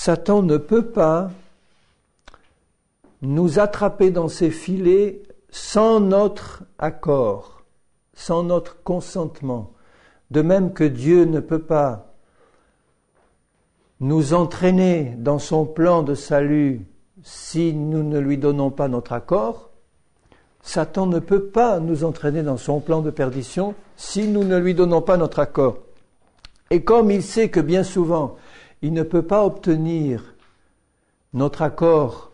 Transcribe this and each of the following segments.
Satan ne peut pas nous attraper dans ses filets sans notre accord, sans notre consentement. De même que Dieu ne peut pas nous entraîner dans son plan de salut si nous ne lui donnons pas notre accord, Satan ne peut pas nous entraîner dans son plan de perdition si nous ne lui donnons pas notre accord. Et comme il sait que bien souvent, il ne peut pas obtenir notre accord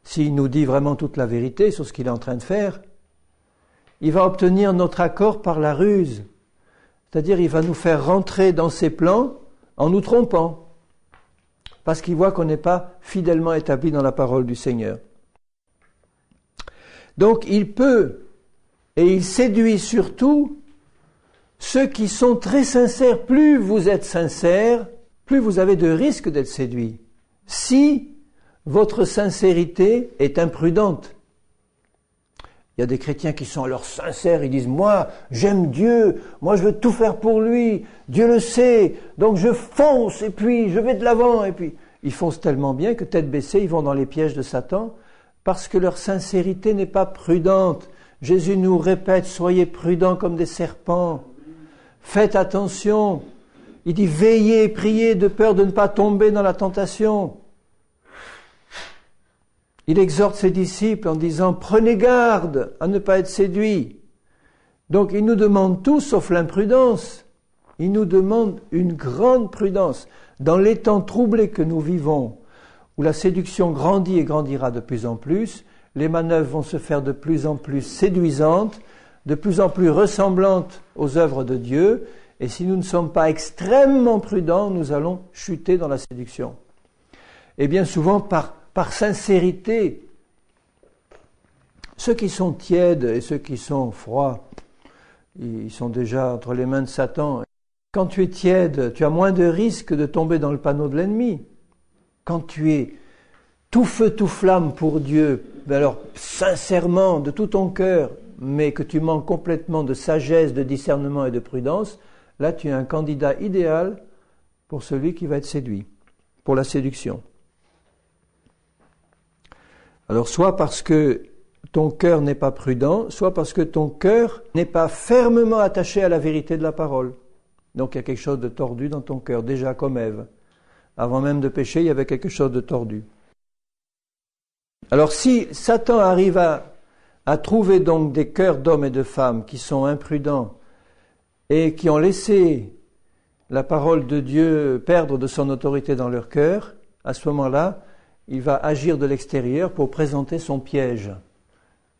s'il nous dit vraiment toute la vérité sur ce qu'il est en train de faire, il va obtenir notre accord par la ruse. C'est-à-dire, il va nous faire rentrer dans ses plans en nous trompant, parce qu'il voit qu'on n'est pas fidèlement établi dans la parole du Seigneur. Donc, il peut, et il séduit surtout, ceux qui sont très sincères. Plus vous êtes sincères, plus vous avez de risques d'être séduits. Si votre sincérité est imprudente. Il y a des chrétiens qui sont alors sincères, ils disent « Moi, j'aime Dieu, moi je veux tout faire pour lui, Dieu le sait, donc je fonce et puis je vais de l'avant. » Et puis ils foncent tellement bien que tête baissée, ils vont dans les pièges de Satan parce que leur sincérité n'est pas prudente. Jésus nous répète « Soyez prudents comme des serpents, faites attention. » Il dit « Veillez et priez de peur de ne pas tomber dans la tentation. » Il exhorte ses disciples en disant « Prenez garde à ne pas être séduits. » Donc il nous demande tout sauf l'imprudence. Il nous demande une grande prudence. Dans les temps troublés que nous vivons, où la séduction grandit et grandira de plus en plus, les manœuvres vont se faire de plus en plus séduisantes, de plus en plus ressemblantes aux œuvres de Dieu, et si nous ne sommes pas extrêmement prudents, nous allons chuter dans la séduction. Et bien souvent par sincérité. Ceux qui sont tièdes et ceux qui sont froids, ils sont déjà entre les mains de Satan. Quand tu es tiède, tu as moins de risques de tomber dans le panneau de l'ennemi. Quand tu es tout feu, tout flamme pour Dieu, alors sincèrement, de tout ton cœur, mais que tu manques complètement de sagesse, de discernement et de prudence, là tu es un candidat idéal pour celui qui va être séduit, pour la séduction. Alors soit parce que ton cœur n'est pas prudent, soit parce que ton cœur n'est pas fermement attaché à la vérité de la parole. Donc il y a quelque chose de tordu dans ton cœur, déjà comme Ève. Avant même de pécher, il y avait quelque chose de tordu. Alors si Satan arrive à trouver donc des cœurs d'hommes et de femmes qui sont imprudents et qui ont laissé la parole de Dieu perdre de son autorité dans leur cœur, à ce moment-là, il va agir de l'extérieur pour présenter son piège,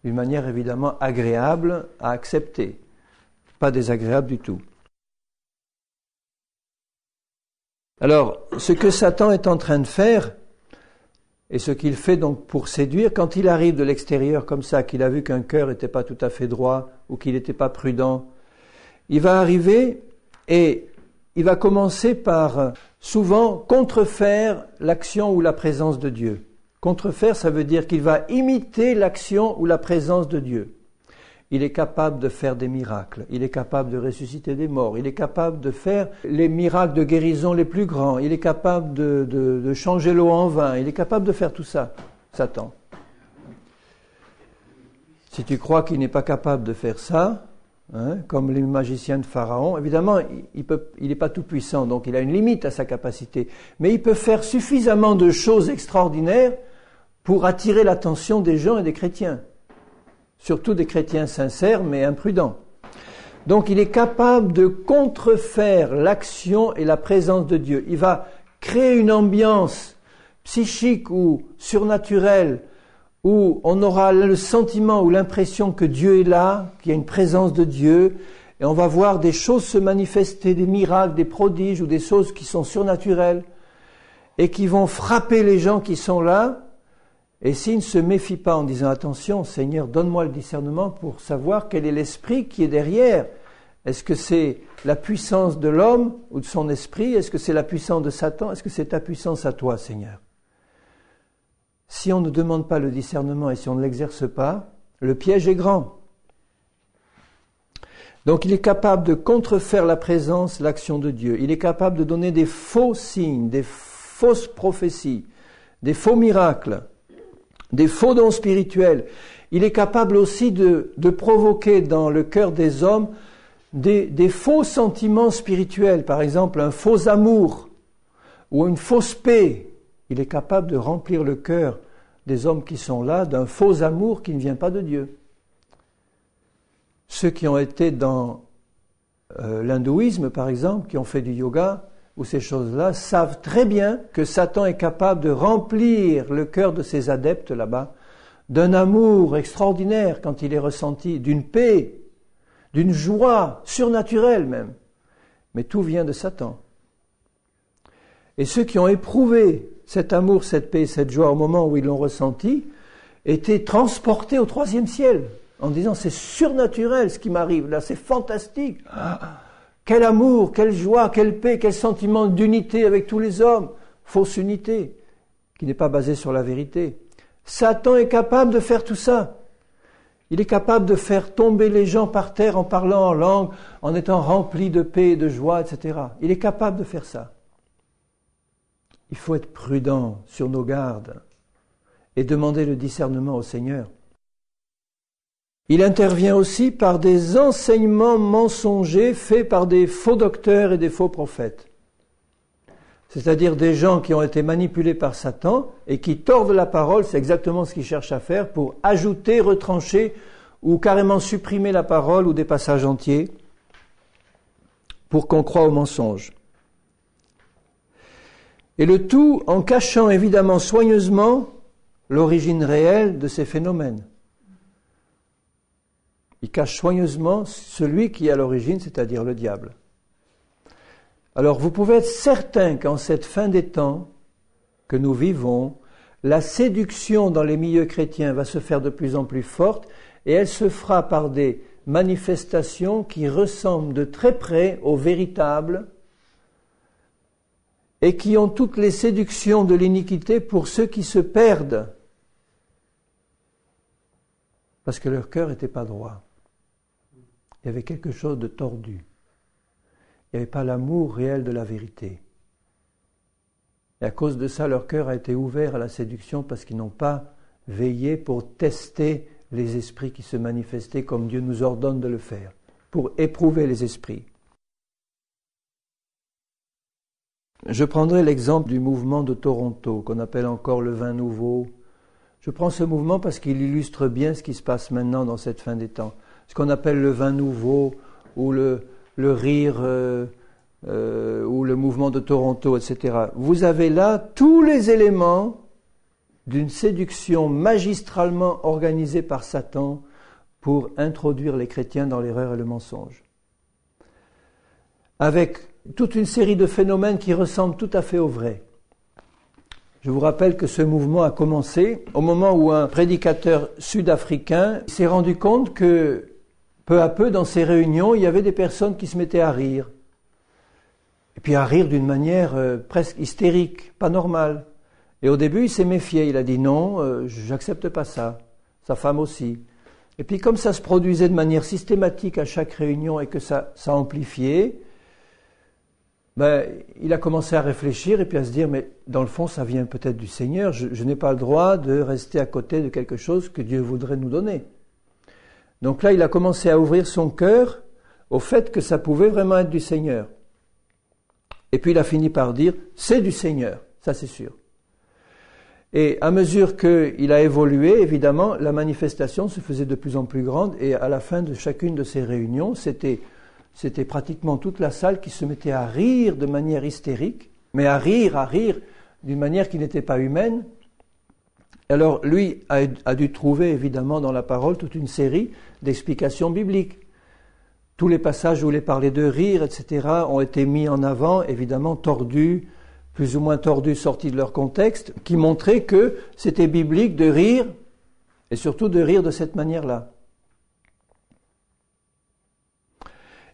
d'une manière évidemment agréable à accepter, pas désagréable du tout. Alors, ce que Satan est en train de faire, et ce qu'il fait donc pour séduire, quand il arrive de l'extérieur comme ça, qu'il a vu qu'un cœur n'était pas tout à fait droit, ou qu'il n'était pas prudent, il va arriver et il va commencer par souvent contrefaire l'action ou la présence de Dieu. Contrefaire, ça veut dire qu'il va imiter l'action ou la présence de Dieu. Il est capable de faire des miracles, il est capable de ressusciter des morts, il est capable de faire les miracles de guérison les plus grands, il est capable de changer l'eau en vin, il est capable de faire tout ça, Satan. Si tu crois qu'il n'est pas capable de faire ça, comme les magiciens de Pharaon, évidemment, il n'est pas tout puissant, donc il a une limite à sa capacité. Mais il peut faire suffisamment de choses extraordinaires pour attirer l'attention des gens et des chrétiens. Surtout des chrétiens sincères, mais imprudents. Donc il est capable de contrefaire l'action et la présence de Dieu. Il va créer une ambiance psychique ou surnaturelle où on aura le sentiment ou l'impression que Dieu est là, qu'il y a une présence de Dieu, et on va voir des choses se manifester, des miracles, des prodiges ou des choses qui sont surnaturelles et qui vont frapper les gens qui sont là. Et s'ils ne se méfient pas en disant « Attention, Seigneur, donne-moi le discernement pour savoir quel est l'esprit qui est derrière. Est-ce que c'est la puissance de l'homme ou de son esprit? Est-ce que c'est la puissance de Satan? Est-ce que c'est ta puissance à toi, Seigneur ?» Si on ne demande pas le discernement et si on ne l'exerce pas, le piège est grand. Donc il est capable de contrefaire la présence, l'action de Dieu. Il est capable de donner des faux signes, des fausses prophéties, des faux miracles, des faux dons spirituels. Il est capable aussi de provoquer dans le cœur des hommes des faux sentiments spirituels, par exemple un faux amour ou une fausse paix. Il est capable de remplir le cœur des hommes qui sont là d'un faux amour qui ne vient pas de Dieu. Ceux qui ont été dans l'hindouisme, par exemple, qui ont fait du yoga ou ces choses-là, savent très bien que Satan est capable de remplir le cœur de ses adeptes là-bas d'un amour extraordinaire quand il est ressenti, d'une paix, d'une joie surnaturelle même. Mais tout vient de Satan. Et ceux qui ont éprouvé cet amour, cette paix, cette joie au moment où ils l'ont ressenti, étaient transportés au 3e ciel, en disant c'est surnaturel ce qui m'arrive là, c'est fantastique. Quel amour, quelle joie, quelle paix, quel sentiment d'unité avec tous les hommes. Fausse unité, qui n'est pas basée sur la vérité. Satan est capable de faire tout ça. Il est capable de faire tomber les gens par terre en parlant en langue, en étant rempli de paix et de joie, etc. Il est capable de faire ça. Il faut être prudent sur nos gardes et demander le discernement au Seigneur. Il intervient aussi par des enseignements mensongers faits par des faux docteurs et des faux prophètes. C'est-à-dire des gens qui ont été manipulés par Satan et qui tordent la parole, c'est exactement ce qu'ils cherchent à faire pour ajouter, retrancher ou carrément supprimer la parole ou des passages entiers pour qu'on croie au mensonge. Et le tout en cachant évidemment soigneusement l'origine réelle de ces phénomènes. Il cache soigneusement celui qui est à l'origine, c'est-à-dire le diable. Alors vous pouvez être certain qu'en cette fin des temps que nous vivons, la séduction dans les milieux chrétiens va se faire de plus en plus forte et elle se fera par des manifestations qui ressemblent de très près aux véritables et qui ont toutes les séductions de l'iniquité pour ceux qui se perdent parce que leur cœur n'était pas droit. Il y avait quelque chose de tordu. Il n'y avait pas l'amour réel de la vérité. Et à cause de ça, leur cœur a été ouvert à la séduction parce qu'ils n'ont pas veillé pour tester les esprits qui se manifestaient comme Dieu nous ordonne de le faire, pour éprouver les esprits. Je prendrai l'exemple du mouvement de Toronto, qu'on appelle encore le vin nouveau. Je prends ce mouvement parce qu'il illustre bien ce qui se passe maintenant dans cette fin des temps. Ce qu'on appelle le vin nouveau ou le rire ou le mouvement de Toronto, etc. Vous avez là tous les éléments d'une séduction magistralement organisée par Satan pour introduire les chrétiens dans l'erreur et le mensonge. Avec toute une série de phénomènes qui ressemblent tout à fait au vrai. Je vous rappelle que ce mouvement a commencé au moment où un prédicateur sud-africain s'est rendu compte que peu à peu, dans ces réunions, il y avait des personnes qui se mettaient à rire. Et puis à rire d'une manière presque hystérique, pas normale. Et au début, il s'est méfié. Il a dit non, j'accepte pas ça. Sa femme aussi. Et puis comme ça se produisait de manière systématique à chaque réunion et que ça amplifiait, il a commencé à réfléchir et puis à se dire, mais dans le fond, ça vient peut-être du Seigneur. Je n'ai pas le droit de rester à côté de quelque chose que Dieu voudrait nous donner. Donc là, il a commencé à ouvrir son cœur au fait que ça pouvait vraiment être du Seigneur. Et puis il a fini par dire, c'est du Seigneur, ça c'est sûr. Et à mesure qu'il a évolué, évidemment, la manifestation se faisait de plus en plus grande et à la fin de chacune de ces réunions, c'était pratiquement toute la salle qui se mettait à rire de manière hystérique, mais à rire d'une manière qui n'était pas humaine. Alors lui a dû trouver évidemment dans la parole toute une série d'explications bibliques. Tous les passages où il est parlé de rire, etc. ont été mis en avant, évidemment tordus, plus ou moins tordus, sortis de leur contexte, qui montraient que c'était biblique de rire, et surtout de rire de cette manière-là.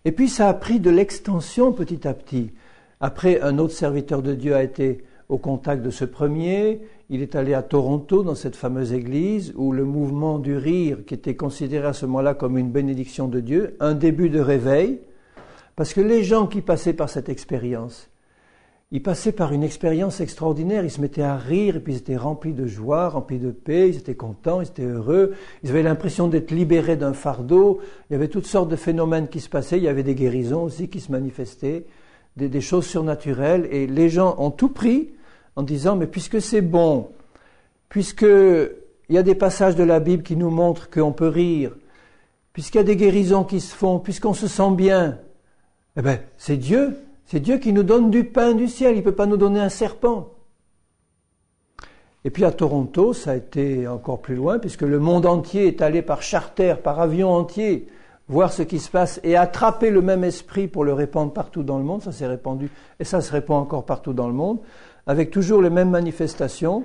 Et puis ça a pris de l'extension petit à petit. Après, un autre serviteur de Dieu a été au contact de ce premier. Il est allé à Toronto, dans cette fameuse église, où le mouvement du rire, qui était considéré à ce moment-là comme une bénédiction de Dieu, un début de réveil, parce que les gens qui passaient par cette expérience, ils passaient par une expérience extraordinaire, ils se mettaient à rire, et puis ils étaient remplis de joie, remplis de paix, ils étaient contents, ils étaient heureux, ils avaient l'impression d'être libérés d'un fardeau, il y avait toutes sortes de phénomènes qui se passaient, il y avait des guérisons aussi qui se manifestaient, des choses surnaturelles, et les gens ont tout pris en disant, mais puisque c'est bon, puisqu'il y a des passages de la Bible qui nous montrent qu'on peut rire, puisqu'il y a des guérisons qui se font, puisqu'on se sent bien, eh bien, c'est Dieu qui nous donne du pain du ciel, il ne peut pas nous donner un serpent. Et puis à Toronto, ça a été encore plus loin, puisque le monde entier est allé par charter, par avion entier, voir ce qui se passe et attraper le même esprit pour le répandre partout dans le monde. Ça s'est répandu et ça se répand encore partout dans le monde, avec toujours les mêmes manifestations,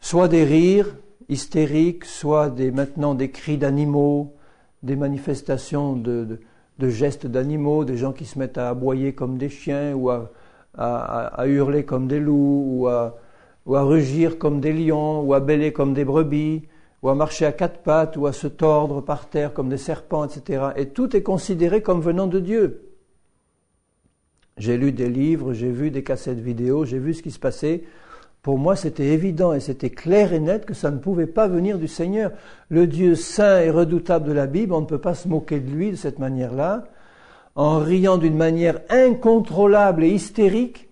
soit des rires hystériques, soit maintenant des cris d'animaux, des manifestations de gestes d'animaux, des gens qui se mettent à aboyer comme des chiens ou à hurler comme des loups ou à rugir comme des lions ou à bêler comme des brebis ou à marcher à quatre pattes ou à se tordre par terre comme des serpents, etc. Et tout est considéré comme venant de Dieu. J'ai lu des livres, j'ai vu des cassettes vidéo, j'ai vu ce qui se passait. Pour moi, c'était évident et c'était clair et net que ça ne pouvait pas venir du Seigneur. Le Dieu saint et redoutable de la Bible, on ne peut pas se moquer de lui de cette manière-là, en riant d'une manière incontrôlable et hystérique.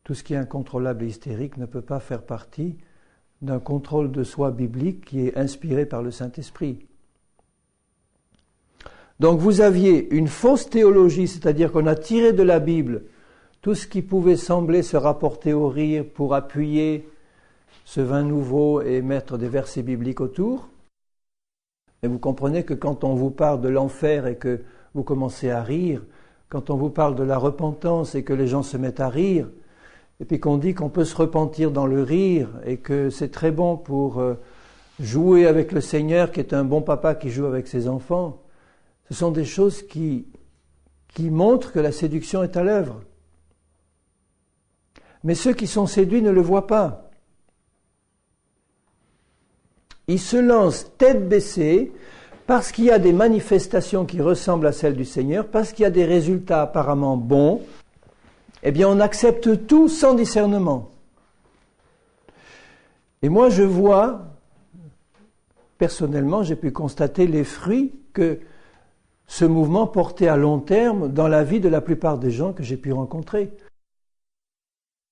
Tout ce qui est incontrôlable et hystérique ne peut pas faire partie d'un contrôle de soi biblique qui est inspiré par le Saint-Esprit. Donc vous aviez une fausse théologie, c'est-à-dire qu'on a tiré de la Bible tout ce qui pouvait sembler se rapporter au rire pour appuyer ce vin nouveau et mettre des versets bibliques autour. Et vous comprenez que quand on vous parle de l'enfer et que vous commencez à rire, quand on vous parle de la repentance et que les gens se mettent à rire, et puis qu'on dit qu'on peut se repentir dans le rire et que c'est très bon pour jouer avec le Seigneur, qui est un bon papa qui joue avec ses enfants, ce sont des choses qui montrent que la séduction est à l'œuvre. Mais ceux qui sont séduits ne le voient pas. Ils se lancent tête baissée parce qu'il y a des manifestations qui ressemblent à celles du Seigneur, parce qu'il y a des résultats apparemment bons. Eh bien, on accepte tout sans discernement. Et moi, je vois, personnellement, j'ai pu constater les fruits que ce mouvement portait à long terme dans la vie de la plupart des gens que j'ai pu rencontrer.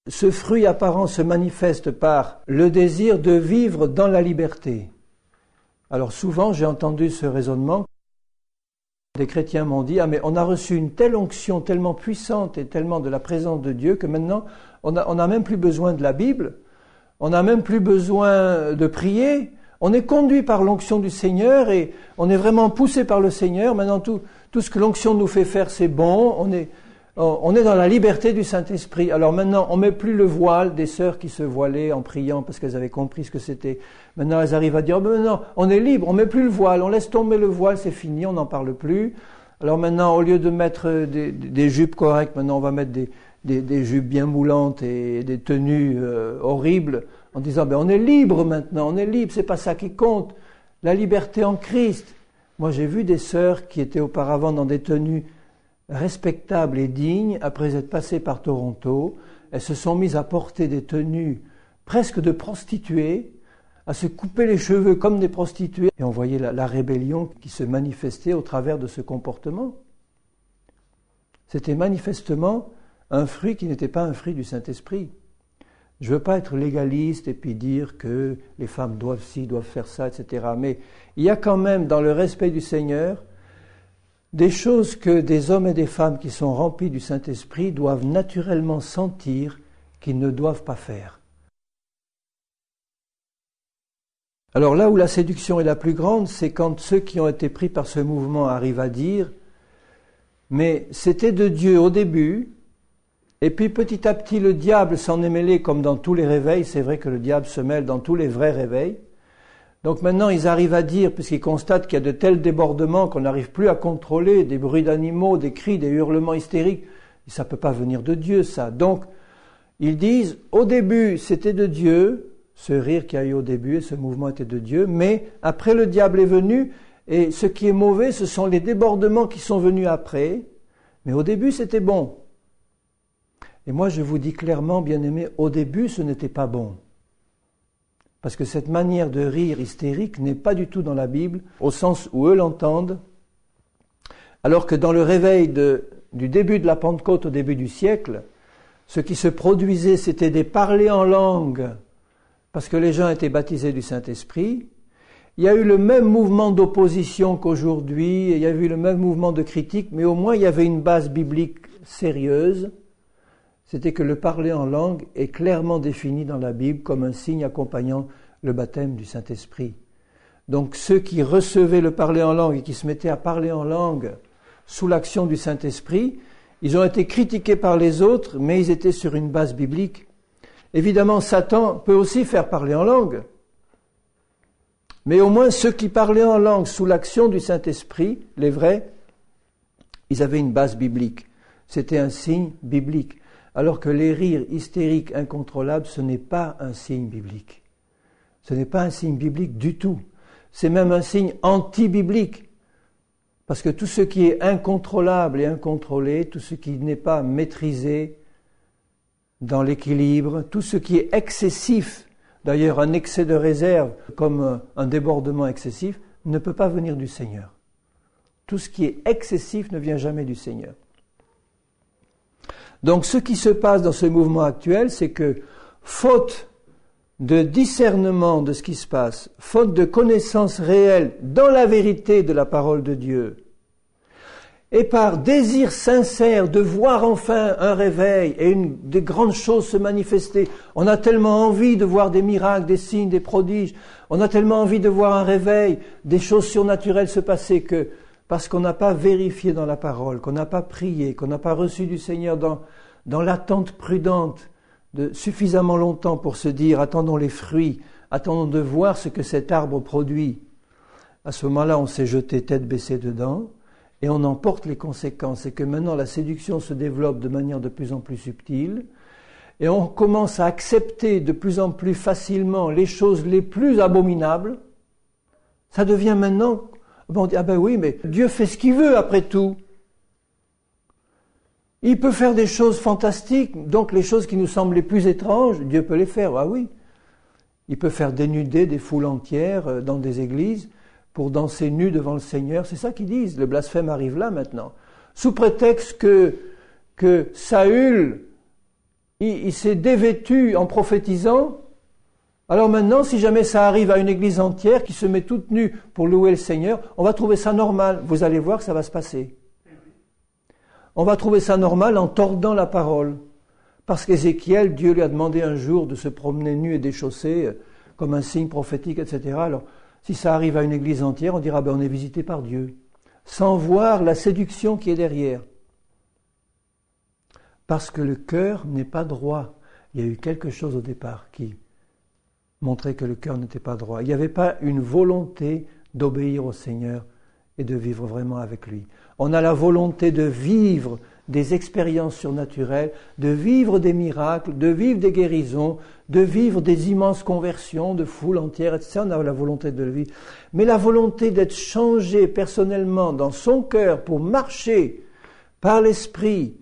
Ce fruit apparent se manifeste par le désir de vivre dans la liberté. Alors souvent, j'ai entendu ce raisonnement. Des chrétiens m'ont dit « Ah, mais on a reçu une telle onction tellement puissante et tellement de la présence de Dieu que maintenant, on n'a même plus besoin de la Bible, on n'a même plus besoin de prier, on est conduit par l'onction du Seigneur et on est vraiment poussé par le Seigneur. Maintenant, tout ce que l'onction nous fait faire, c'est bon, on est dans la liberté du Saint-Esprit. Alors maintenant, on ne met plus le voile des sœurs qui se voilaient en priant parce qu'elles avaient compris ce que c'était. Maintenant, elles arrivent à dire, maintenant, on est libre, on ne met plus le voile, on laisse tomber le voile, c'est fini, on n'en parle plus. Alors maintenant, au lieu de mettre des jupes correctes, maintenant on va mettre des jupes bien moulantes et des tenues horribles, en disant, on est libre maintenant, on est libre, c'est pas ça qui compte. La liberté en Christ. Moi, j'ai vu des sœurs qui étaient auparavant dans des tenues respectables et dignes, après être passées par Toronto, elles se sont mises à porter des tenues presque de prostituées, à se couper les cheveux comme des prostituées. Et on voyait la rébellion qui se manifestait au travers de ce comportement. C'était manifestement un fruit qui n'était pas un fruit du Saint-Esprit. Je ne veux pas être légaliste et puis dire que les femmes doivent ci, doivent faire ça, etc. Mais il y a quand même, dans le respect du Seigneur, des choses que des hommes et des femmes qui sont remplis du Saint-Esprit doivent naturellement sentir qu'ils ne doivent pas faire. Alors là où la séduction est la plus grande, c'est quand ceux qui ont été pris par ce mouvement arrivent à dire « mais c'était de Dieu au début ». Et puis petit à petit, le diable s'en est mêlé comme dans tous les réveils. C'est vrai que le diable se mêle dans tous les vrais réveils. Donc maintenant, ils arrivent à dire, puisqu'ils constatent qu'il y a de tels débordements qu'on n'arrive plus à contrôler, des bruits d'animaux, des cris, des hurlements hystériques, ça ne peut pas venir de Dieu, ça. Donc, ils disent, au début, c'était de Dieu, ce rire qu'il y a eu au début, et ce mouvement était de Dieu, mais après, le diable est venu, et ce qui est mauvais, ce sont les débordements qui sont venus après, mais au début, c'était bon. Et moi, je vous dis clairement, bien-aimés, au début, ce n'était pas bon. Parce que cette manière de rire hystérique n'est pas du tout dans la Bible, au sens où eux l'entendent, alors que dans le réveil du début de la Pentecôte au début du siècle, ce qui se produisait, c'était des parlers en langue, parce que les gens étaient baptisés du Saint-Esprit. Il y a eu le même mouvement d'opposition qu'aujourd'hui, il y a eu le même mouvement de critique, mais au moins il y avait une base biblique sérieuse. C'était que le parler en langue est clairement défini dans la Bible comme un signe accompagnant le baptême du Saint-Esprit. Donc ceux qui recevaient le parler en langue et qui se mettaient à parler en langue sous l'action du Saint-Esprit, ils ont été critiqués par les autres, mais ils étaient sur une base biblique. Évidemment, Satan peut aussi faire parler en langue. Mais au moins ceux qui parlaient en langue sous l'action du Saint-Esprit, les vrais, ils avaient une base biblique. C'était un signe biblique. Alors que les rires hystériques incontrôlables, ce n'est pas un signe biblique. Ce n'est pas un signe biblique du tout. C'est même un signe anti-biblique. Parce que tout ce qui est incontrôlable et incontrôlé, tout ce qui n'est pas maîtrisé dans l'équilibre, tout ce qui est excessif, d'ailleurs un excès de réserve comme un débordement excessif, ne peut pas venir du Seigneur. Tout ce qui est excessif ne vient jamais du Seigneur. Donc ce qui se passe dans ce mouvement actuel, c'est que, faute de discernement de ce qui se passe, faute de connaissance réelle dans la vérité de la parole de Dieu, et par désir sincère de voir enfin un réveil et des grandes choses se manifester, on a tellement envie de voir des miracles, des signes, des prodiges, on a tellement envie de voir un réveil, des choses surnaturelles se passer que, parce qu'on n'a pas vérifié dans la parole, qu'on n'a pas prié, qu'on n'a pas reçu du Seigneur dans l'attente prudente de suffisamment longtemps pour se dire « attendons les fruits, attendons de voir ce que cet arbre produit ». À ce moment-là, on s'est jeté tête baissée dedans et on en porte les conséquences. C'est que maintenant, la séduction se développe de manière de plus en plus subtile et on commence à accepter de plus en plus facilement les choses les plus abominables. Ça devient maintenant... on dit, ah ben oui, mais Dieu fait ce qu'il veut après tout. Il peut faire des choses fantastiques, donc les choses qui nous semblent les plus étranges, Dieu peut les faire, ah oui. Il peut faire dénuder des foules entières dans des églises pour danser nus devant le Seigneur, c'est ça qu'ils disent, le blasphème arrive là maintenant. Sous prétexte que Saül, il s'est dévêtu en prophétisant, alors maintenant, si jamais ça arrive à une église entière qui se met toute nue pour louer le Seigneur, on va trouver ça normal. Vous allez voir que ça va se passer. On va trouver ça normal en tordant la parole. Parce qu'Ézéchiel, Dieu lui a demandé un jour de se promener nu et déchaussé, comme un signe prophétique, etc. Alors, si ça arrive à une église entière, on dira, on est visité par Dieu. Sans voir la séduction qui est derrière. Parce que le cœur n'est pas droit. Il y a eu quelque chose au départ qui montrait que le cœur n'était pas droit. Il n'y avait pas une volonté d'obéir au Seigneur et de vivre vraiment avec lui. On a la volonté de vivre des expériences surnaturelles, de vivre des miracles, de vivre des guérisons, de vivre des immenses conversions de foules entières, etc. On a la volonté de le vivre. Mais la volonté d'être changé personnellement dans son cœur pour marcher par l'Esprit,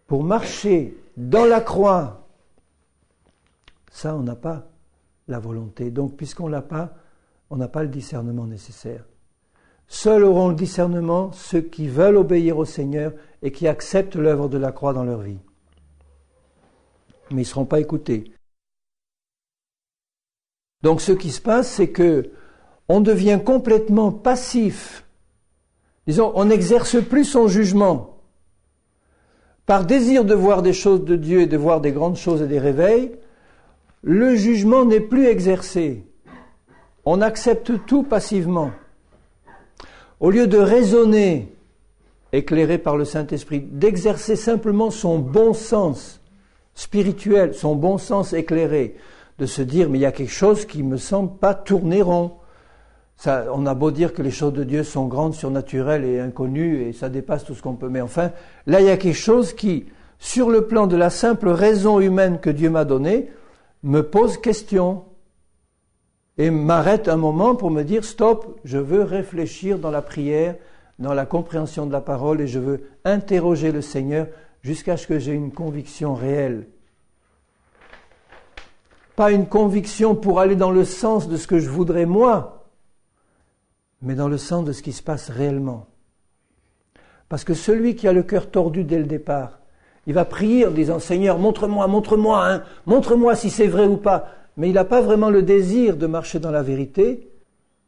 pour marcher dans la croix, ça on n'a pas la volonté. Donc puisqu'on l'a pas, on n'a pas le discernement nécessaire. Seuls auront le discernement ceux qui veulent obéir au Seigneur et qui acceptent l'œuvre de la croix dans leur vie. Mais ils ne seront pas écoutés. Donc ce qui se passe, c'est que on devient complètement passif. Disons, on n'exerce plus son jugement. Par désir de voir des choses de Dieu et de voir des grandes choses et des réveils, le jugement n'est plus exercé. On accepte tout passivement. Au lieu de raisonner, éclairé par le Saint-Esprit, d'exercer simplement son bon sens spirituel, son bon sens éclairé, de se dire, mais il y a quelque chose qui me semble pas tourner rond. Ça, on a beau dire que les choses de Dieu sont grandes, surnaturelles et inconnues, et ça dépasse tout ce qu'on peut, mais enfin, là il y a quelque chose qui, sur le plan de la simple raison humaine que Dieu m'a donnée, me pose question. Et m'arrête un moment pour me dire, stop, je veux réfléchir dans la prière, dans la compréhension de la parole, et je veux interroger le Seigneur jusqu'à ce que j'ai une conviction réelle. Pas une conviction pour aller dans le sens de ce que je voudrais moi, mais dans le sens de ce qui se passe réellement. Parce que celui qui a le cœur tordu dès le départ, il va prier en disant « Seigneur, montre-moi si c'est vrai ou pas ». Mais il n'a pas vraiment le désir de marcher dans la vérité.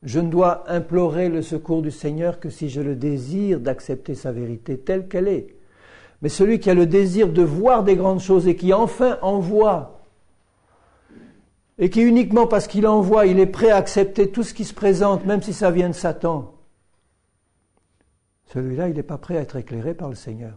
Je ne dois implorer le secours du Seigneur que si je le désire d'accepter sa vérité telle qu'elle est. Mais celui qui a le désir de voir des grandes choses et qui enfin en voit, et qui uniquement parce qu'il en voit, il est prêt à accepter tout ce qui se présente, même si ça vient de Satan, celui-là, il n'est pas prêt à être éclairé par le Seigneur.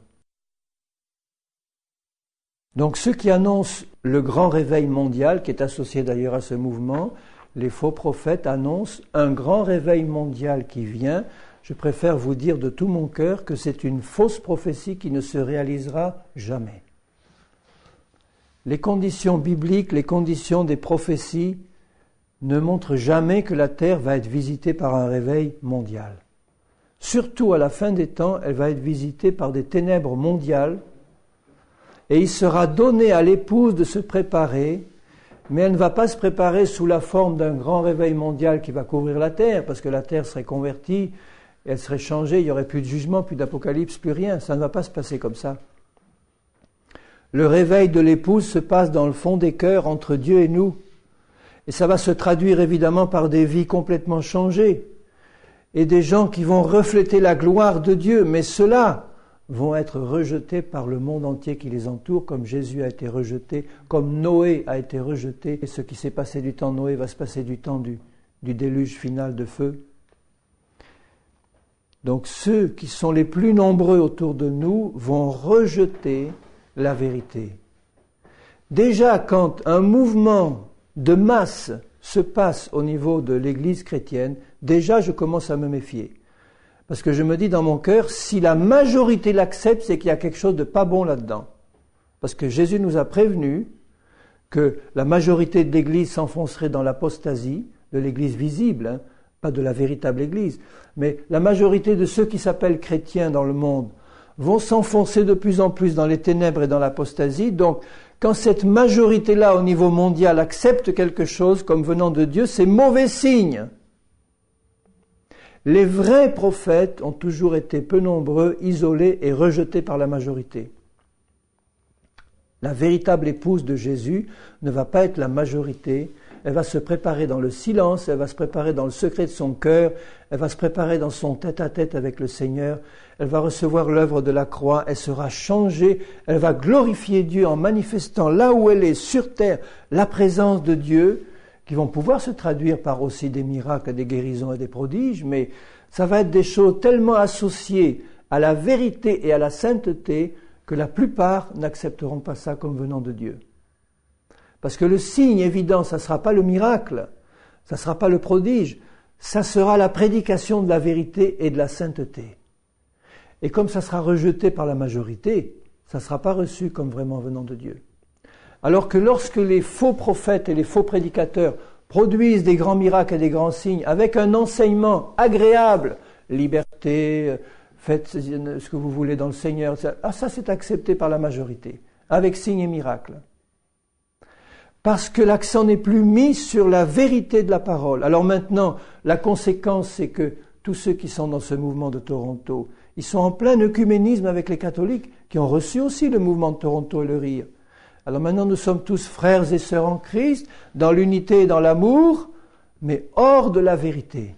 Donc ceux qui annoncent le grand réveil mondial, qui est associé d'ailleurs à ce mouvement, les faux prophètes annoncent un grand réveil mondial qui vient. Je préfère vous dire de tout mon cœur que c'est une fausse prophétie qui ne se réalisera jamais. Les conditions bibliques, les conditions des prophéties ne montrent jamais que la terre va être visitée par un réveil mondial. Surtout à la fin des temps, elle va être visitée par des ténèbres mondiales et il sera donné à l'épouse de se préparer, mais elle ne va pas se préparer sous la forme d'un grand réveil mondial qui va couvrir la terre, parce que la terre serait convertie, elle serait changée, il n'y aurait plus de jugement, plus d'apocalypse, plus rien. Ça ne va pas se passer comme ça. Le réveil de l'épouse se passe dans le fond des cœurs entre Dieu et nous. Et ça va se traduire évidemment par des vies complètement changées et des gens qui vont refléter la gloire de Dieu. Mais ceux-là vont être rejetés par le monde entier qui les entoure, comme Jésus a été rejeté, comme Noé a été rejeté. Et ce qui s'est passé du temps de Noé va se passer du temps du déluge final de feu. Donc ceux qui sont les plus nombreux autour de nous vont rejeter la vérité. Déjà, quand un mouvement de masse se passe au niveau de l'Église chrétienne, déjà je commence à me méfier. Parce que je me dis dans mon cœur, si la majorité l'accepte, c'est qu'il y a quelque chose de pas bon là-dedans. Parce que Jésus nous a prévenu que la majorité de l'Église s'enfoncerait dans l'apostasie, de l'Église visible, pas de la véritable Église, mais la majorité de ceux qui s'appellent chrétiens dans le monde vont s'enfoncer de plus en plus dans les ténèbres et dans l'apostasie. Donc, quand cette majorité-là, au niveau mondial, accepte quelque chose comme venant de Dieu, c'est mauvais signe. Les vrais prophètes ont toujours été peu nombreux, isolés et rejetés par la majorité. La véritable épouse de Jésus ne va pas être la majorité. Elle va se préparer dans le silence, elle va se préparer dans le secret de son cœur, elle va se préparer dans son tête-à-tête avec le Seigneur, elle va recevoir l'œuvre de la croix, elle sera changée, elle va glorifier Dieu en manifestant là où elle est, sur terre, la présence de Dieu, qui vont pouvoir se traduire par aussi des miracles, des guérisons et des prodiges, mais ça va être des choses tellement associées à la vérité et à la sainteté que la plupart n'accepteront pas ça comme venant de Dieu. Parce que le signe évident, ça ne sera pas le miracle, ça ne sera pas le prodige, ça sera la prédication de la vérité et de la sainteté. Et comme ça sera rejeté par la majorité, ça ne sera pas reçu comme vraiment venant de Dieu. Alors que lorsque les faux prophètes et les faux prédicateurs produisent des grands miracles et des grands signes avec un enseignement agréable, liberté, faites ce que vous voulez dans le Seigneur, ça c'est accepté par la majorité, avec signes et miracles. Parce que l'accent n'est plus mis sur la vérité de la parole. Alors maintenant, la conséquence, c'est que tous ceux qui sont dans ce mouvement de Toronto, ils sont en plein œcuménisme avec les catholiques, qui ont reçu aussi le mouvement de Toronto et le rire. Alors maintenant, nous sommes tous frères et sœurs en Christ, dans l'unité et dans l'amour, mais hors de la vérité.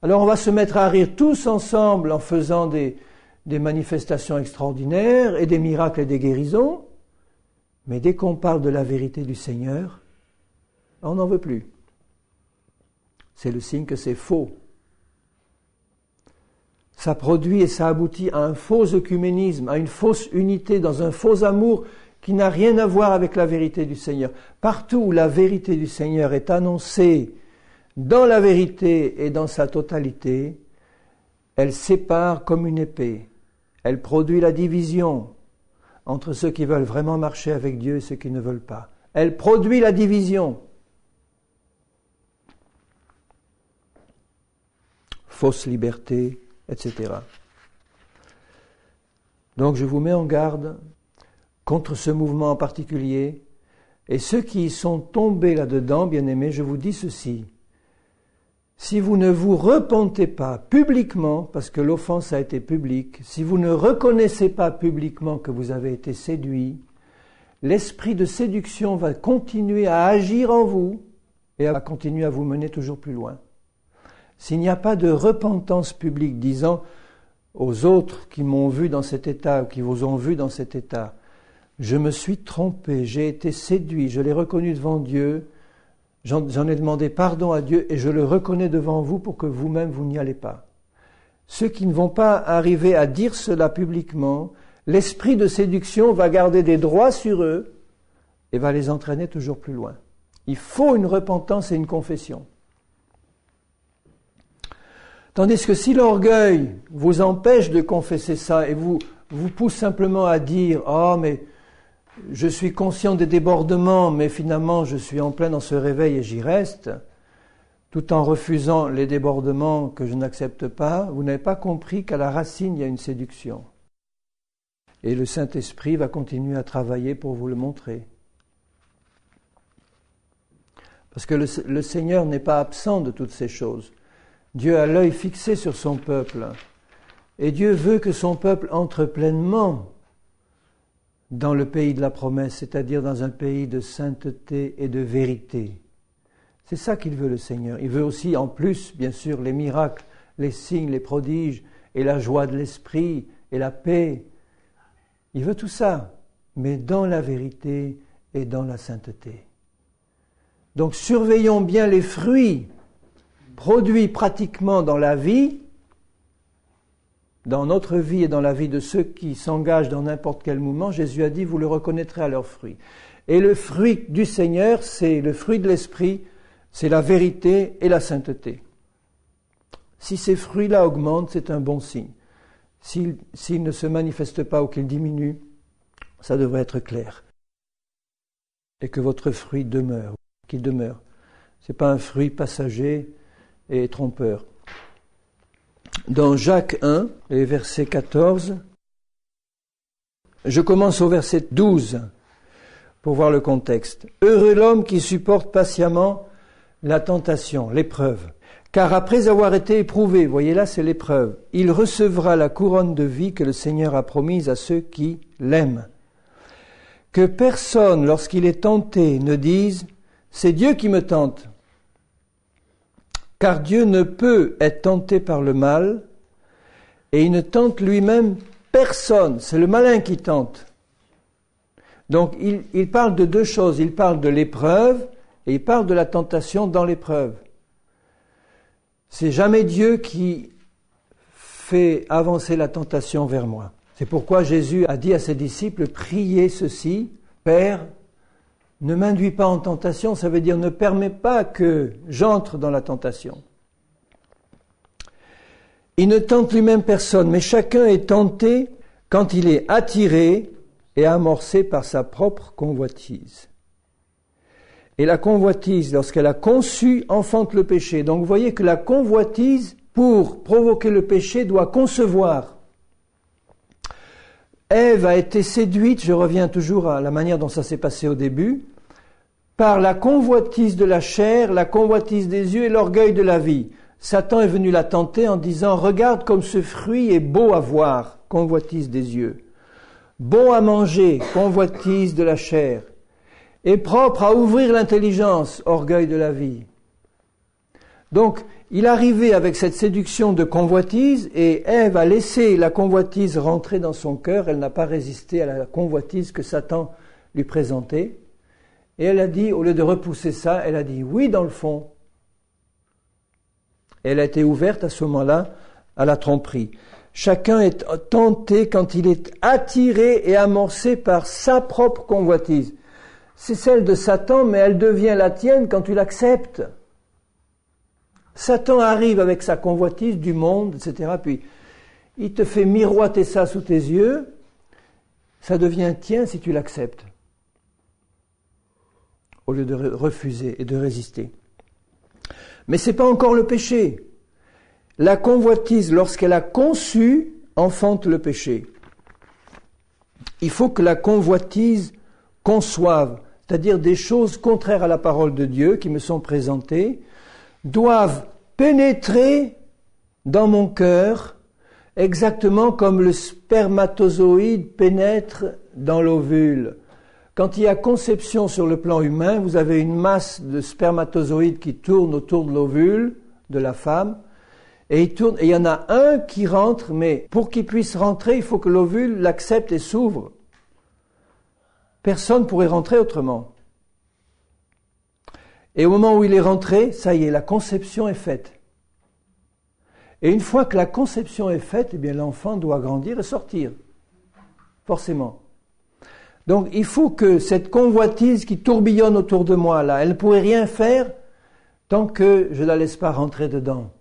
Alors on va se mettre à rire tous ensemble en faisant des manifestations extraordinaires et des miracles et des guérisons, mais dès qu'on parle de la vérité du Seigneur, on n'en veut plus. C'est le signe que c'est faux. Ça produit et ça aboutit à un faux œcuménisme, à une fausse unité, dans un faux amour qui n'a rien à voir avec la vérité du Seigneur. Partout où la vérité du Seigneur est annoncée dans la vérité et dans sa totalité, elle sépare comme une épée. Elle produit la division entre ceux qui veulent vraiment marcher avec Dieu et ceux qui ne veulent pas. Elle produit la division. Fausse liberté, etc. Donc je vous mets en garde contre ce mouvement en particulier. Et ceux qui y sont tombés là-dedans, bien-aimés, je vous dis ceci. Si vous ne vous repentez pas publiquement, parce que l'offense a été publique, si vous ne reconnaissez pas publiquement que vous avez été séduit, l'esprit de séduction va continuer à agir en vous et à continuer à vous mener toujours plus loin. S'il n'y a pas de repentance publique disant aux autres qui m'ont vu dans cet état ou qui vous ont vu dans cet état, je me suis trompé, j'ai été séduit, je l'ai reconnu devant Dieu, j'en ai demandé pardon à Dieu et je le reconnais devant vous pour que vous-même vous n'y allez pas. Ceux qui ne vont pas arriver à dire cela publiquement, l'esprit de séduction va garder des droits sur eux et va les entraîner toujours plus loin. Il faut une repentance et une confession. Tandis que si l'orgueil vous empêche de confesser ça et vous pousse simplement à dire « Oh, mais je suis conscient des débordements, mais finalement je suis en plein dans ce réveil et j'y reste », tout en refusant les débordements que je n'accepte pas, vous n'avez pas compris qu'à la racine il y a une séduction. Et le Saint-Esprit va continuer à travailler pour vous le montrer. Parce que le Seigneur n'est pas absent de toutes ces choses. Dieu a l'œil fixé sur son peuple. Et Dieu veut que son peuple entre pleinement dans le pays de la promesse, c'est-à-dire dans un pays de sainteté et de vérité. C'est ça qu'il veut, le Seigneur. Il veut aussi, en plus, bien sûr, les miracles, les signes, les prodiges, et la joie de l'esprit, et la paix. Il veut tout ça, mais dans la vérité et dans la sainteté. Donc surveillons bien les fruits produits pratiquement dans la vie, dans notre vie et dans la vie de ceux qui s'engagent dans n'importe quel mouvement. Jésus a dit, vous le reconnaîtrez à leurs fruits. Et le fruit du Seigneur, c'est le fruit de l'Esprit, c'est la vérité et la sainteté. Si ces fruits-là augmentent, c'est un bon signe. S'ils ne se manifestent pas ou qu'ils diminuent, ça devrait être clair. Et que votre fruit demeure, qu'il demeure. Ce n'est pas un fruit passager et trompeur. Dans Jacques 1, et verset 14, je commence au verset 12 pour voir le contexte. « Heureux l'homme qui supporte patiemment la tentation, l'épreuve. Car après avoir été éprouvé, voyez là c'est l'épreuve, il recevra la couronne de vie que le Seigneur a promise à ceux qui l'aiment. Que personne, lorsqu'il est tenté, ne dise « c'est Dieu qui me tente ». Car Dieu ne peut être tenté par le mal, et il ne tente lui-même personne. C'est le malin qui tente. Donc il parle de deux choses. Il parle de l'épreuve, et il parle de la tentation dans l'épreuve. C'est jamais Dieu qui fait avancer la tentation vers moi. C'est pourquoi Jésus a dit à ses disciples, priez ceci, Père, ne m'induis pas en tentation, ça veut dire ne permets pas que j'entre dans la tentation. Il ne tente lui-même personne, mais chacun est tenté quand il est attiré et amorcé par sa propre convoitise. Et la convoitise, lorsqu'elle a conçu, enfante le péché. Donc vous voyez que la convoitise, pour provoquer le péché, doit concevoir. Ève a été séduite, je reviens toujours à la manière dont ça s'est passé au début, par la convoitise de la chair, la convoitise des yeux et l'orgueil de la vie. Satan est venu la tenter en disant « Regarde comme ce fruit est beau à voir, convoitise des yeux, bon à manger, convoitise de la chair, et propre à ouvrir l'intelligence, orgueil de la vie. » Donc, il arrivait avec cette séduction de convoitise et Ève a laissé la convoitise rentrer dans son cœur. Elle n'a pas résisté à la convoitise que Satan lui présentait. Et elle a dit, au lieu de repousser ça, elle a dit oui dans le fond. Et elle a été ouverte à ce moment-là à la tromperie. Chacun est tenté quand il est attiré et amorcé par sa propre convoitise. C'est celle de Satan, mais elle devient la tienne quand tu l'acceptes. Satan arrive avec sa convoitise du monde, etc. Puis il te fait miroiter ça sous tes yeux. Ça devient tien si tu l'acceptes. Au lieu de refuser et de résister. Mais ce n'est pas encore le péché. La convoitise, lorsqu'elle a conçu, enfante le péché. il faut que la convoitise conçoive, c'est-à-dire des choses contraires à la parole de Dieu qui me sont présentées, doivent pénétrer dans mon cœur, exactement comme le spermatozoïde pénètre dans l'ovule. Quand il y a conception sur le plan humain, vous avez une masse de spermatozoïdes qui tourne autour de l'ovule de la femme, et il y en a un qui rentre, mais pour qu'il puisse rentrer, il faut que l'ovule l'accepte et s'ouvre. Personne ne pourrait rentrer autrement. Et au moment où il est rentré, ça y est, la conception est faite. Et une fois que la conception est faite, eh bien l'enfant doit grandir et sortir. Forcément. Donc il faut que cette convoitise qui tourbillonne autour de moi, là, elle ne pourrait rien faire tant que je ne la laisse pas rentrer dedans.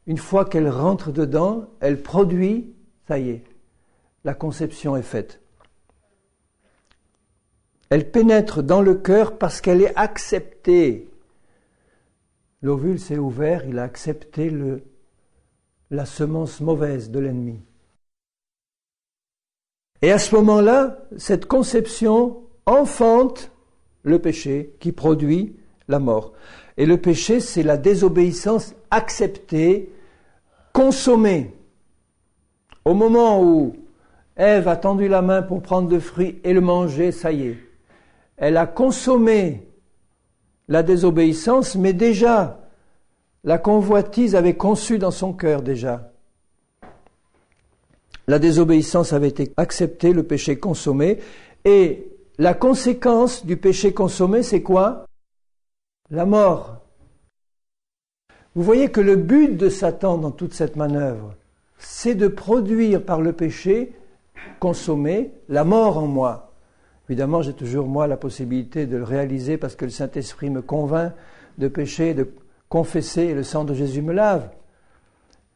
Une fois qu'elle rentre dedans, elle produit, ça y est, la conception est faite. Elle pénètre dans le cœur parce qu'elle est acceptée. L'ovule s'est ouvert, il a accepté la semence mauvaise de l'ennemi. Et à ce moment-là, cette conception enfante le péché qui produit la mort. Et le péché, c'est la désobéissance acceptée, consommée. Au moment où Ève a tendu la main pour prendre le fruit et le manger, ça y est. Elle a consommé la désobéissance, mais déjà, la convoitise avait conçu dans son cœur déjà. La désobéissance avait été acceptée, le péché consommé, et la conséquence du péché consommé, c'est quoi? La mort. Vous voyez que le but de Satan dans toute cette manœuvre, c'est de produire par le péché consommé la mort en moi. Évidemment, j'ai toujours, moi, la possibilité de le réaliser parce que le Saint-Esprit me convainc de pécher, de confesser et le sang de Jésus me lave.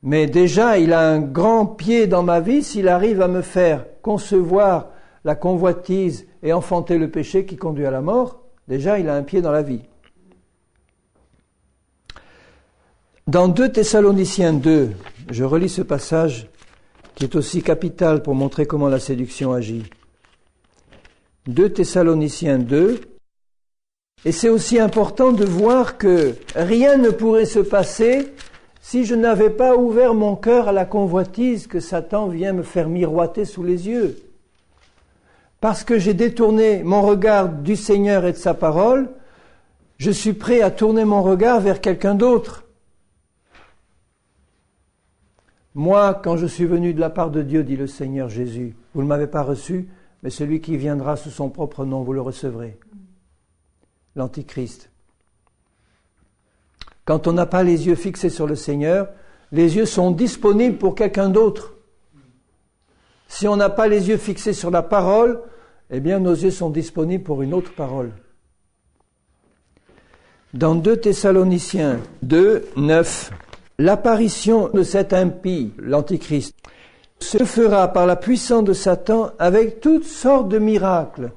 Mais déjà, il a un grand pied dans ma vie s'il arrive à me faire concevoir la convoitise et enfanter le péché qui conduit à la mort. Déjà, il a un pied dans la vie. Dans 2 Thessaloniciens 2, je relis ce passage qui est aussi capital pour montrer comment la séduction agit. 2 Thessaloniciens 2, et c'est aussi important de voir que rien ne pourrait se passer si je n'avais pas ouvert mon cœur à la convoitise que Satan vient me faire miroiter sous les yeux. Parce que j'ai détourné mon regard du Seigneur et de sa parole, je suis prêt à tourner mon regard vers quelqu'un d'autre. Moi, quand je suis venu de la part de Dieu, dit le Seigneur Jésus, vous ne m'avez pas reçu, mais celui qui viendra sous son propre nom, vous le recevrez. L'Antichrist. Quand on n'a pas les yeux fixés sur le Seigneur, les yeux sont disponibles pour quelqu'un d'autre. Si on n'a pas les yeux fixés sur la parole, eh bien nos yeux sont disponibles pour une autre parole. Dans 2 Thessaloniciens 2, 9, l'apparition de cet impie, l'Antichrist, se fera par la puissance de Satan avec toutes sortes de miracles.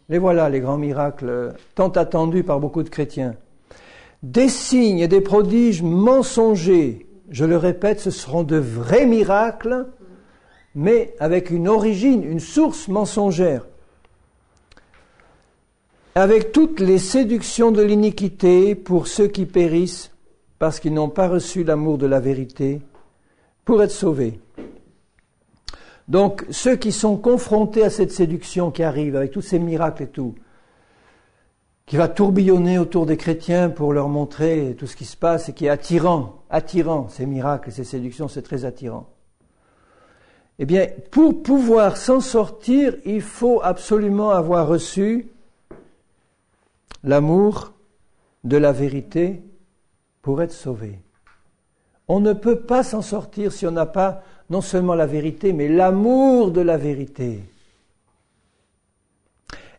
Les voilà, les grands miracles tant attendus par beaucoup de chrétiens. Des signes et des prodiges mensongers. Je le répète, ce seront de vrais miracles, mais avec une origine, une source mensongère. Avec toutes les séductions de l'iniquité pour ceux qui périssent, parce qu'ils n'ont pas reçu l'amour de la vérité, pour être sauvés. Donc, ceux qui sont confrontés à cette séduction qui arrive, avec tous ces miracles et tout, qui va tourbillonner autour des chrétiens pour leur montrer tout ce qui se passe et qui est attirant, ces miracles et ces séductions, c'est très attirant. Eh bien, pour pouvoir s'en sortir, il faut absolument avoir reçu l'amour de la vérité pour être sauvé. On ne peut pas s'en sortir si on n'a pas non seulement la vérité, mais l'amour de la vérité.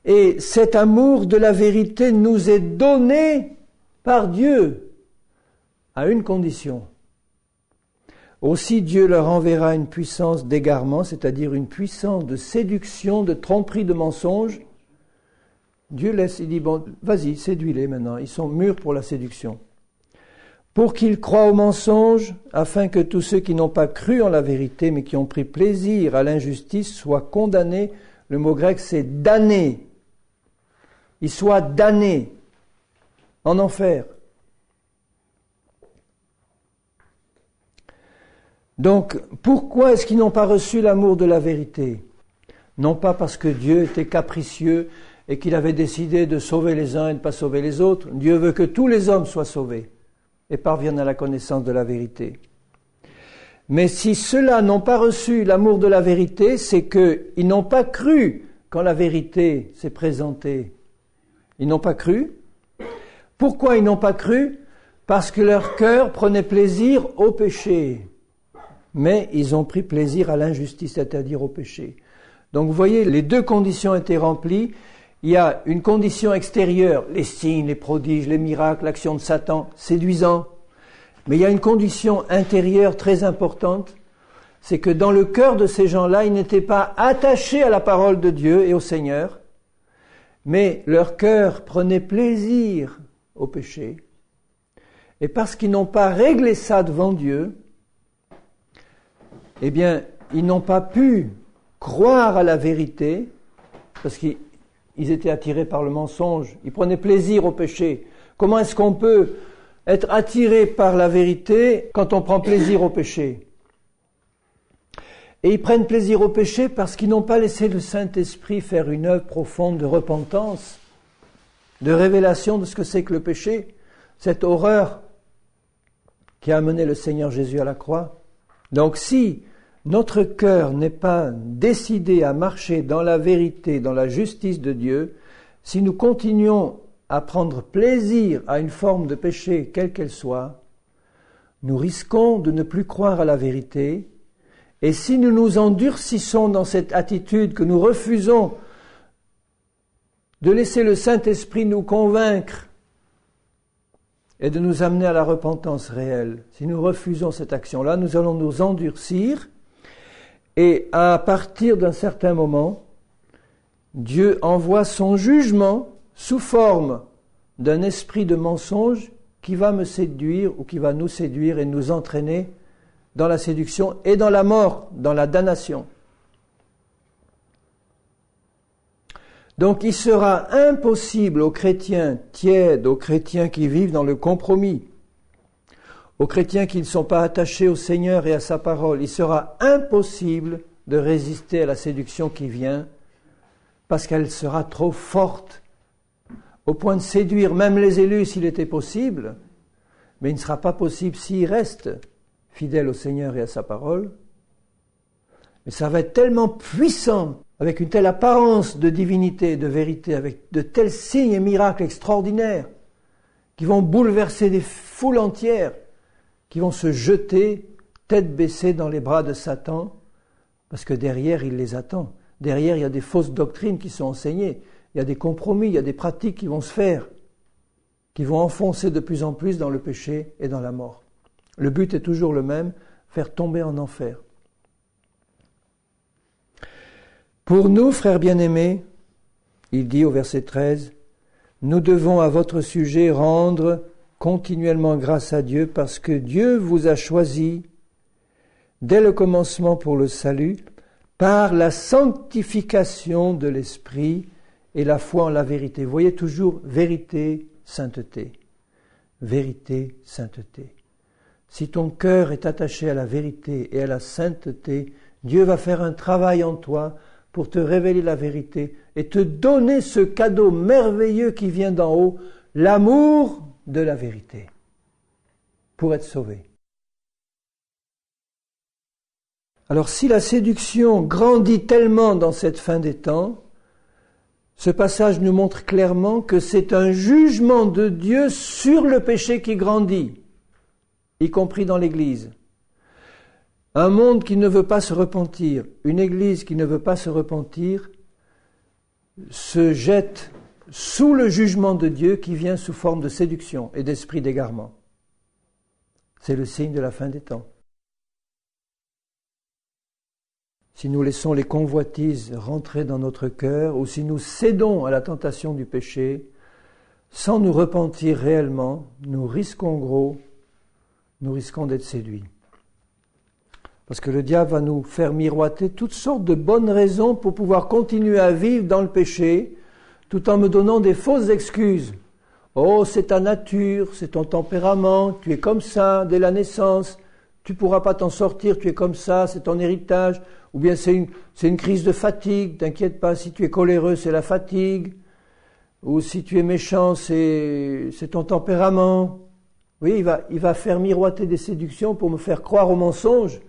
Et cet amour de la vérité nous est donné par Dieu, à une condition. Aussi Dieu leur enverra une puissance d'égarement, c'est-à-dire une puissance de séduction, de tromperie, de mensonge. Dieu laisse, il dit, bon, vas-y, séduis-les maintenant, ils sont mûrs pour la séduction. Pour qu'ils croient au mensonge, afin que tous ceux qui n'ont pas cru en la vérité, mais qui ont pris plaisir à l'injustice, soient condamnés Le mot grec, c'est damné. Ils soient damnés en enfer. Donc, pourquoi est-ce qu'ils n'ont pas reçu l'amour de la vérité? Non pas parce que Dieu était capricieux et qu'il avait décidé de sauver les uns et de ne pas sauver les autres. Dieu veut que tous les hommes soient sauvés et parviennent à la connaissance de la vérité. Mais si ceux-là n'ont pas reçu l'amour de la vérité, c'est qu'ils n'ont pas cru quand la vérité s'est présentée. Ils n'ont pas cru. Pourquoi ils n'ont pas cru? Parce que leur cœur prenait plaisir au péché. Mais ils ont pris plaisir à l'injustice, c'est-à-dire au péché. Donc vous voyez, les deux conditions étaient remplies. Il y a une condition extérieure, les signes, les prodiges, les miracles, l'action de Satan, séduisant. Mais il y a une condition intérieure très importante, c'est que dans le cœur de ces gens-là, ils n'étaient pas attachés à la parole de Dieu et au Seigneur, mais leur cœur prenait plaisir au péché. Et parce qu'ils n'ont pas réglé ça devant Dieu, eh bien, ils n'ont pas pu croire à la vérité, parce qu'ils étaient attirés par le mensonge, ils prenaient plaisir au péché. Comment est-ce qu'on peut être attiré par la vérité quand on prend plaisir au péché? Et ils prennent plaisir au péché parce qu'ils n'ont pas laissé le Saint-Esprit faire une œuvre profonde de repentance, de révélation de ce que c'est que le péché, cette horreur qui a amené le Seigneur Jésus à la croix. Donc si notre cœur n'est pas décidé à marcher dans la vérité, dans la justice de Dieu, si nous continuons à prendre plaisir à une forme de péché, quelle qu'elle soit, nous risquons de ne plus croire à la vérité. Et si nous nous endurcissons dans cette attitude, que nous refusons de laisser le Saint-Esprit nous convaincre et de nous amener à la repentance réelle, si nous refusons cette action-là, nous allons nous endurcir et à partir d'un certain moment, Dieu envoie son jugement sous forme d'un esprit de mensonge qui va me séduire ou qui va nous séduire et nous entraîner dans la séduction et dans la mort, dans la damnation. Donc il sera impossible aux chrétiens tièdes, aux chrétiens qui vivent dans le compromis, aux chrétiens qui ne sont pas attachés au Seigneur et à sa parole, il sera impossible de résister à la séduction qui vient parce qu'elle sera trop forte au point de séduire même les élus s'il était possible, mais il ne sera pas possible s'ils restent fidèles au Seigneur et à sa parole. Mais ça va être tellement puissant, avec une telle apparence de divinité, de vérité, avec de tels signes et miracles extraordinaires, qui vont bouleverser des foules entières, qui vont se jeter, tête baissée dans les bras de Satan, parce que derrière, il les attend. Derrière, il y a des fausses doctrines qui sont enseignées, il y a des compromis, il y a des pratiques qui vont se faire, qui vont enfoncer de plus en plus dans le péché et dans la mort. Le but est toujours le même, faire tomber en enfer. Pour nous, frères bien-aimés, il dit au verset 13, « Nous devons à votre sujet rendre continuellement grâce à Dieu parce que Dieu vous a choisi dès le commencement pour le salut par la sanctification de l'Esprit et la foi en la vérité. » Vous voyez toujours vérité, sainteté. Vérité, sainteté. Si ton cœur est attaché à la vérité et à la sainteté, Dieu va faire un travail en toi pour te révéler la vérité et te donner ce cadeau merveilleux qui vient d'en haut, l'amour de la vérité, pour être sauvé. Alors si la séduction grandit tellement dans cette fin des temps, ce passage nous montre clairement que c'est un jugement de Dieu sur le péché qui grandit, y compris dans l'Église. Un monde qui ne veut pas se repentir, une Église qui ne veut pas se repentir, se jette sous le jugement de Dieu qui vient sous forme de séduction et d'esprit d'égarement. C'est le signe de la fin des temps. Si nous laissons les convoitises rentrer dans notre cœur ou si nous cédons à la tentation du péché, sans nous repentir réellement, nous risquons gros, nous risquons d'être séduits. Parce que le diable va nous faire miroiter toutes sortes de bonnes raisons pour pouvoir continuer à vivre dans le péché, tout en me donnant des fausses excuses. Oh, c'est ta nature, c'est ton tempérament, tu es comme ça dès la naissance, tu ne pourras pas t'en sortir, tu es comme ça, c'est ton héritage. Ou bien c'est une crise de fatigue, t'inquiète pas, si tu es coléreux, c'est la fatigue. Ou si tu es méchant, c'est ton tempérament. Oui, il va faire miroiter des séductions pour me faire croire au mensonge.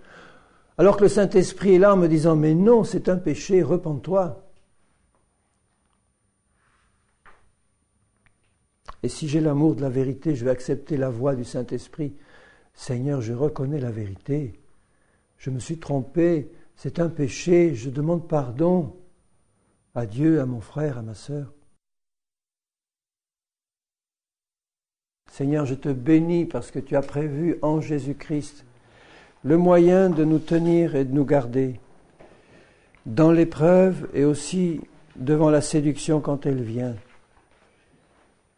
Alors que le Saint-Esprit est là en me disant, mais non, c'est un péché, repens-toi. Et si j'ai l'amour de la vérité, je vais accepter la voix du Saint-Esprit. Seigneur, je reconnais la vérité. Je me suis trompé, c'est un péché, je demande pardon à Dieu, à mon frère, à ma sœur. Seigneur, je te bénis parce que tu as prévu en Jésus-Christ le moyen de nous tenir et de nous garder dans l'épreuve et aussi devant la séduction quand elle vient.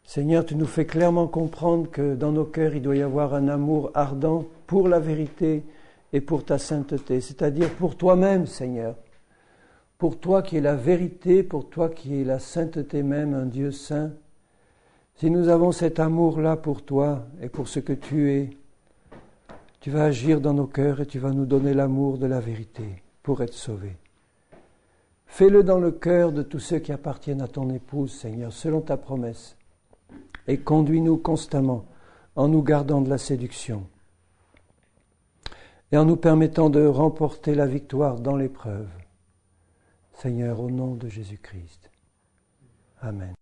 Seigneur, tu nous fais clairement comprendre que dans nos cœurs, il doit y avoir un amour ardent pour la vérité et pour ta sainteté, c'est-à-dire pour toi-même, Seigneur. Pour toi qui es la vérité, pour toi qui es la sainteté même, un Dieu saint. Si nous avons cet amour-là pour toi et pour ce que tu es, tu vas agir dans nos cœurs et tu vas nous donner l'amour de la vérité pour être sauvés. Fais-le dans le cœur de tous ceux qui appartiennent à ton épouse, Seigneur, selon ta promesse. Et conduis-nous constamment en nous gardant de la séduction et en nous permettant de remporter la victoire dans l'épreuve. Seigneur, au nom de Jésus-Christ. Amen.